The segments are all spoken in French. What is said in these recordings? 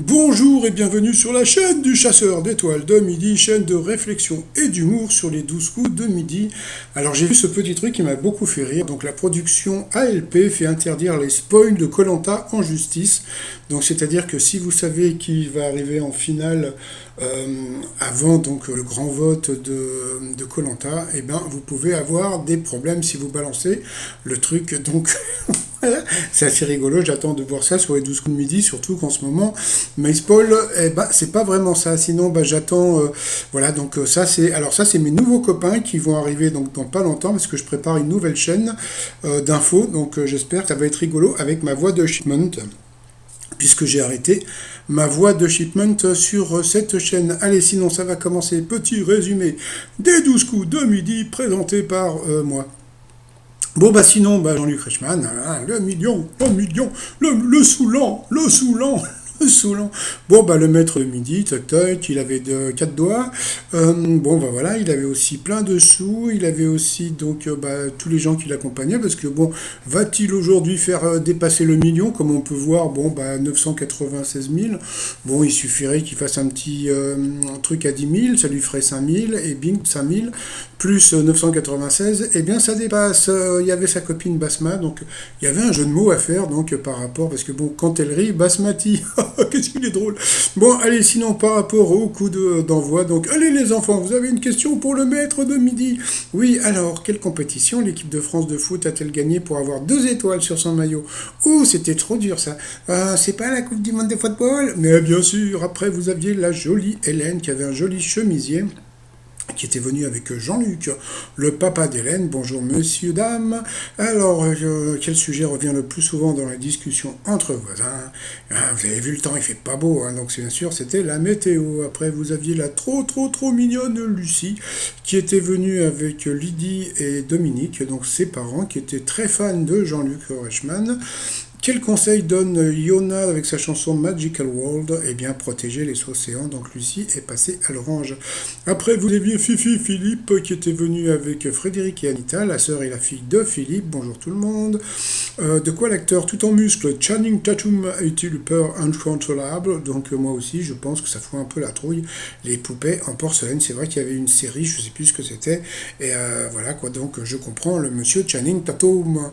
Bonjour et bienvenue sur la chaîne du chasseur d'étoiles de midi, chaîne de réflexion et d'humour sur les 12 coups de midi. Alors j'ai vu ce petit truc qui m'a beaucoup fait rire. Donc la production ALP fait interdire les spoils de koh en justice. Donc c'est-à-dire que si vous savez qui va arriver en finale avant donc le grand vote de koh, eh ben vous pouvez avoir des problèmes si vous balancez le truc. Donc voilà, c'est assez rigolo, j'attends de voir ça sur les 12 coups de midi, surtout qu'en ce moment, mes spoil, eh ben, c'est pas vraiment ça. Sinon, bah, j'attends, voilà, donc ça c'est mes nouveaux copains qui vont arriver donc dans pas longtemps parce que je prépare une nouvelle chaîne d'infos. Donc j'espère que ça va être rigolo avec ma voix de Shipment, puisque j'ai arrêté ma voix de Shipment sur cette chaîne. Allez, sinon ça va commencer. Petit résumé des 12 coups de midi présenté par moi. Bon bah sinon, bah Jean-Luc Reichmann, hein, le million, le saoulant, le saoulant, le saoulant. Bon bah le maître de midi, toc toc, il avait quatre doigts. Bon bah voilà, il avait aussi plein de sous, il avait aussi donc bah, tous les gens qui l'accompagnaient, parce que bon, va-t-il aujourd'hui faire dépasser le million, comme on peut voir, bon bah 996 000. Bon, il suffirait qu'il fasse un petit truc à 10 000, ça lui ferait 5 000, et bing, 5 000 plus 996, eh bien ça dépasse. Il y avait sa copine Basma, donc il y avait un jeu de mots à faire donc par rapport, parce que bon, quand elle rit, Basmati, qu'est-ce qu'il est drôle. Bon, allez, sinon par rapport au coup d'envoi, donc allez les enfants, vous avez une question pour le maître de midi. Oui, alors, quelle compétition l'équipe de France de foot a-t-elle gagné pour avoir 2 étoiles sur son maillot? Ouh, c'était trop dur ça. C'est pas la Coupe du Monde de football? Mais bien sûr, après vous aviez la jolie Hélène qui avait un joli chemisier, qui était venu avec Jean-Luc, le papa d'Hélène. Bonjour monsieur, dame. Alors, quel sujet revient le plus souvent dans les discussions entre voisins? Vous avez vu, le temps, il fait pas beau, hein, donc bien sûr, c'était la météo. Après, vous aviez la trop mignonne Lucie, qui était venue avec Lydie et Dominique, donc ses parents, qui étaient très fans de Jean-Luc Reichmann. Quel conseil donne Yona avec sa chanson Magical World? Eh bien, protéger les océans. Donc, Lucie est passée à l'orange. Après, vous aviez Fifi Philippe qui était venu avec Frédéric et Anita, la sœur et la fille de Philippe. Bonjour tout le monde. De quoi l'acteur tout en muscles Channing Tatum a-t-il peur incontrôlable? Donc, moi aussi, je pense que ça fout un peu la trouille. Les poupées en porcelaine. C'est vrai qu'il y avait une série, je ne sais plus ce que c'était. Et voilà quoi. Donc, je comprends le monsieur Channing Tatum.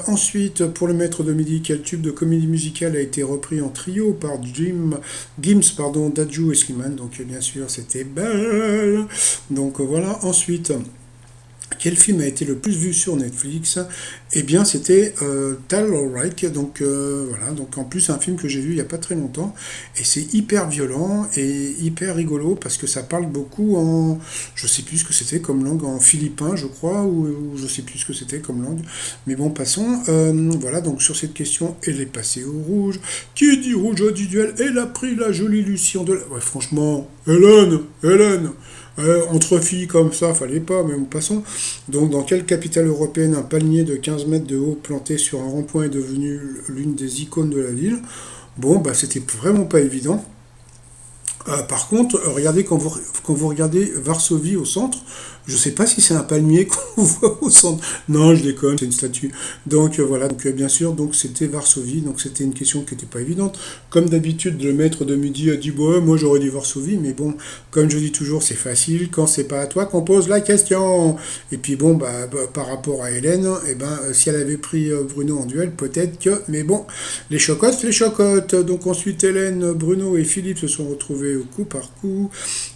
Ensuite, pour le maître de midi, quel tube de comédie musicale a été repris en trio par Gims, Dadju et Slimane. Donc bien sûr c'était Belle. Donc voilà. Ensuite, quel film a été le plus vu sur Netflix? Eh bien, c'était Tal Alright. Donc voilà. Donc en plus, un film que j'ai vu il n'y a pas très longtemps, et c'est hyper violent et hyper rigolo parce que ça parle beaucoup en, je sais plus ce que c'était comme langue, en philippin, je crois, ou je sais plus ce que c'était comme langue. Mais bon, passons. Voilà. Donc sur cette question, elle est passée au rouge. Qui dit rouge dit duel? Elle a pris la jolie Lucien de. Ouais, franchement, Hélène. Entre filles comme ça, fallait pas, mais passons. Donc, dans quelle capitale européenne un palmier de 15 mètres de haut planté sur un rond-point est devenu l'une des icônes de la ville? Bon, bah, c'était vraiment pas évident. Par contre, regardez quand vous regardez Varsovie au centre, je sais pas si c'est un palmier qu'on voit au centre. Non, je déconne, c'est une statue. Donc voilà, donc bien sûr, donc c'était Varsovie, donc c'était une question qui n'était pas évidente. Comme d'habitude, le maître de midi a dit bon, moi j'aurais dit Varsovie, mais bon, comme je dis toujours, c'est facile quand c'est pas à toi qu'on pose la question. Et puis bon, par rapport à Hélène, eh ben si elle avait pris Bruno en duel, peut-être que, mais bon, les chocottes, les chocottes. Donc ensuite, Hélène, Bruno et Philippe se sont retrouvés au coup par coup.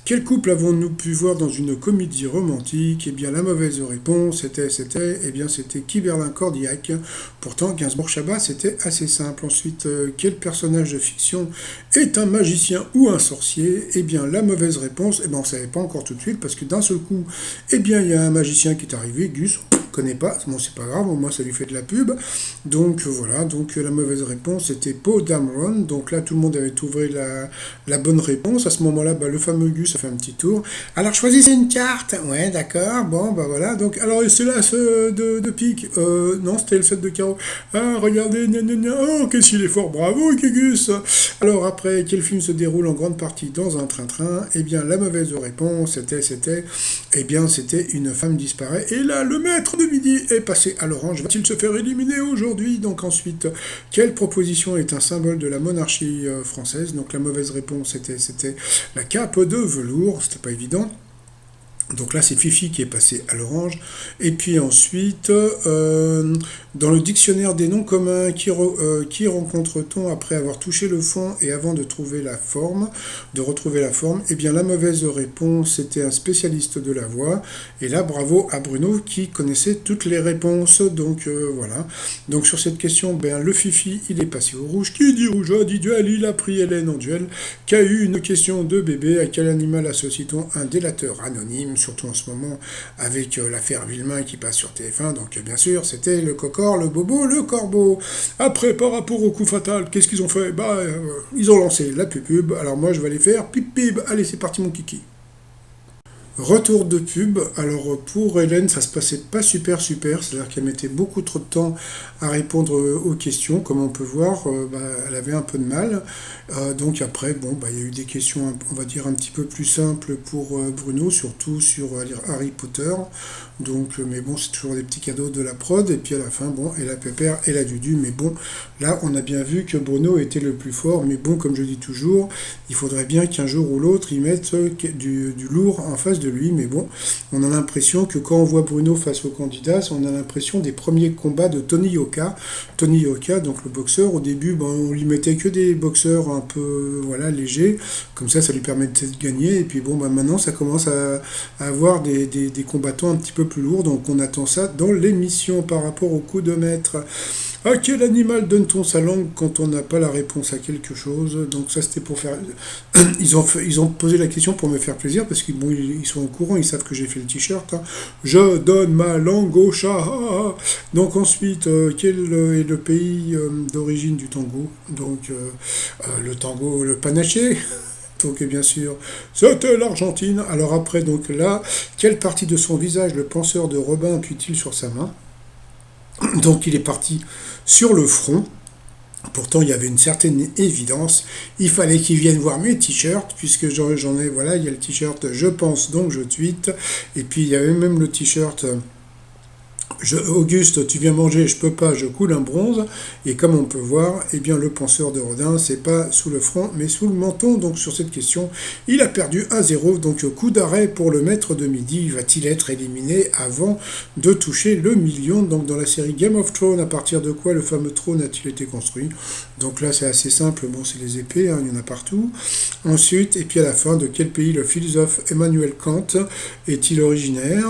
Quel couple avons-nous pu voir dans une comédie romantique? Eh bien, la mauvaise réponse, c'était Kiberlin Cordillac. Pourtant, Gainsbourg-Chabat, c'était assez simple. Ensuite, quel personnage de fiction est un magicien ou un sorcier? Eh bien, la mauvaise réponse, on ne savait pas encore tout de suite, parce que d'un seul coup, eh bien, il y a un magicien qui est arrivé, Gus, connaît pas, bon c'est pas grave, au moins ça lui fait de la pub. Donc voilà, donc la mauvaise réponse c'était Poe Dameron. Donc là tout le monde avait trouvé la bonne réponse. À ce moment-là, le fameux Gus a fait un petit tour. Alors choisissez une carte. Ouais, d'accord, bon voilà. Donc alors c'est là ce de pique. Non, c'était le 7 de carreau. Ah regardez, oh qu'est-ce qu'il est fort, bravo Gus. Alors après, quel film se déroule en grande partie dans un train-train? Eh bien la mauvaise réponse c'était une femme disparaît. Et là le maître de de Midi est passé à l'orange. Va-t-il se faire éliminer aujourd'hui? Donc ensuite, quelle proposition est un symbole de la monarchie française? Donc la mauvaise réponse c'était la cape de velours, c'était pas évident. Donc là, c'est Fifi qui est passé à l'orange. Et puis ensuite, dans le dictionnaire des noms communs, qui rencontre-t-on après avoir touché le fond et avant de trouver la forme, de retrouver la forme? Eh bien, la mauvaise réponse, c'était un spécialiste de la voix. Et là, bravo à Bruno qui connaissait toutes les réponses. Donc voilà. Donc sur cette question, ben, le Fifi, il est passé au rouge. Qui dit rouge dit duel, il a pris Hélène en duel. Qu'a eu une question de bébé, à quel animal associe-t-on un délateur anonyme? Surtout en ce moment avec l'affaire Villemain qui passe sur TF1, donc bien sûr c'était le cocor, le bobo, le corbeau. Après, par rapport au coup fatal, qu'est-ce qu'ils ont fait? Ils ont lancé la pub, alors moi je vais aller faire pip pip, allez c'est parti mon kiki. Retour de pub, alors pour Hélène ça se passait pas super, c'est-à-dire qu'elle mettait beaucoup trop de temps à répondre aux questions, comme on peut voir, elle avait un peu de mal, donc après il y a eu des questions on va dire un petit peu plus simples pour Bruno, surtout sur Harry Potter, donc mais bon c'est toujours des petits cadeaux de la prod, et puis à la fin et la pépère et la dudu, mais bon là on a bien vu que Bruno était le plus fort, mais bon comme je dis toujours, il faudrait bien qu'un jour ou l'autre ils mettent du lourd en face de lui, mais bon, on a l'impression que quand on voit Bruno face aux candidats, on a l'impression des premiers combats de Tony Yoka. Tony Yoka, donc le boxeur, au début, on lui mettait que des boxeurs un peu légers, comme ça lui permettait de gagner, et puis maintenant ça commence à avoir des combattants un petit peu plus lourds, donc on attend ça dans l'émission par rapport au coup de maître. À quel animal donne-t-on sa langue quand on n'a pas la réponse à quelque chose? Donc ça c'était pour faire... Ils ont posé la question pour me faire plaisir, parce qu'ils sont au courant, ils savent que j'ai fait le t-shirt. Hein. Je donne ma langue au chat. Donc ensuite, quel est le pays d'origine du tango? Donc le tango, le panaché. Donc bien sûr, c'était l'Argentine. Alors après, donc là, quelle partie de son visage le penseur de Robin appuie-t-il sur sa main? Donc il est parti sur le front. Pourtant, il y avait une certaine évidence. Il fallait qu'ils viennent voir mes t-shirts, puisque j'en ai, il y a le t-shirt Je pense donc je tweete. Et puis il y avait même le t-shirt Auguste, tu viens manger, je peux pas, je coule un bronze. Et comme on peut voir, eh bien le penseur de Rodin, c'est pas sous le front, mais sous le menton. Donc sur cette question, il a perdu 1-0. Donc coup d'arrêt pour le maître de midi. Va-t-il être éliminé avant de toucher le million? Donc dans la série Game of Thrones, à partir de quoi le fameux trône a-t-il été construit? Donc là c'est assez simple, c'est les épées, il y en a partout. Ensuite, et puis à la fin, de quel pays le philosophe Emmanuel Kant est-il originaire?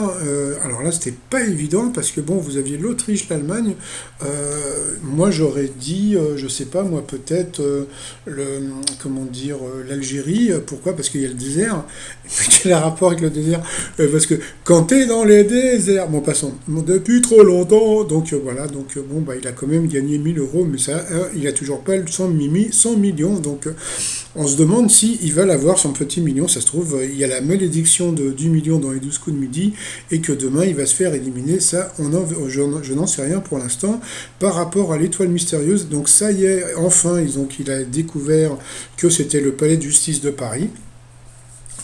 Alors là c'était pas évident, parce que vous aviez l'Autriche, l'Allemagne, moi j'aurais dit, je sais pas, moi peut-être l'Algérie, pourquoi? Parce qu'il y a le désert. Quel est le rapport avec le désert? Parce que quand t'es dans les déserts, passons, depuis trop longtemps, donc voilà, donc il a quand même gagné 1000 euros, mais ça, il a toujours pas le 100 millions, donc on se demande si il va l'avoir son petit million. Ça se trouve, il y a la malédiction du million dans les 12 coups de midi, et que demain il va se faire éliminer. Ça, je n'en sais rien pour l'instant par rapport à l'étoile mystérieuse. Donc ça y est, enfin, il a découvert que c'était le palais de justice de Paris.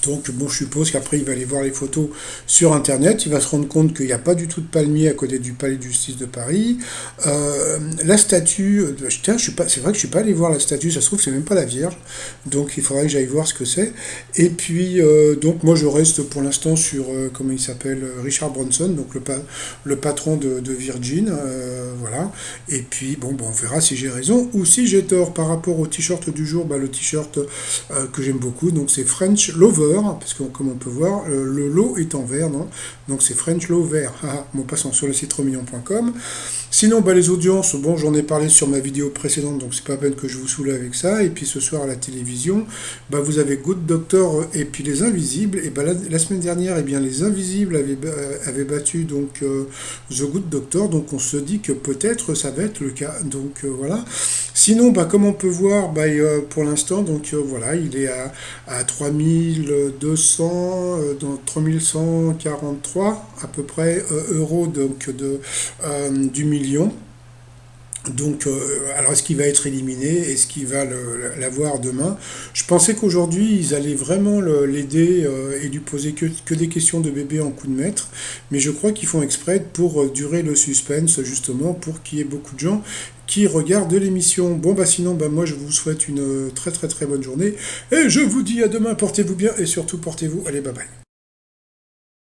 Donc je suppose qu'après il va aller voir les photos sur internet, il va se rendre compte qu'il n'y a pas du tout de palmier à côté du palais de justice de Paris. La statue, c'est vrai que je suis pas allé voir la statue, ça se trouve c'est même pas la Vierge, donc il faudrait que j'aille voir ce que c'est. Et puis donc moi je reste pour l'instant sur comment il s'appelle, Richard Branson, donc le patron de Virgin, voilà. Et puis on verra si j'ai raison ou si j'ai tort. Par rapport au t-shirt du jour, le t-shirt que j'aime beaucoup, donc c'est French Lover. Parce que comme on peut voir, le lot est en vert, non? Donc c'est French Low vert. Passons sur le site remillon.com. Sinon, les audiences, j'en ai parlé sur ma vidéo précédente, donc c'est pas peine que je vous saoule avec ça. Et puis ce soir à la télévision, vous avez Good Doctor et puis Les Invisibles. Et la semaine dernière, Les Invisibles avaient battu donc The Good Doctor, donc on se dit que peut-être ça va être le cas. Donc voilà. Sinon, comme on peut voir, pour l'instant, donc voilà, il est à 3200, donc 3143 à peu près euros donc du million. Donc, alors est-ce qu'il va être éliminé? Est-ce qu'il va l'avoir demain? Je pensais qu'aujourd'hui, ils allaient vraiment l'aider et lui poser que des questions de bébé en coup de maître, mais je crois qu'ils font exprès pour durer le suspense, justement, pour qu'il y ait beaucoup de gens qui regardent l'émission. Bon, bah sinon, bah moi, je vous souhaite une très très très bonne journée, et je vous dis à demain, portez-vous bien, et surtout portez-vous, allez, bye bye.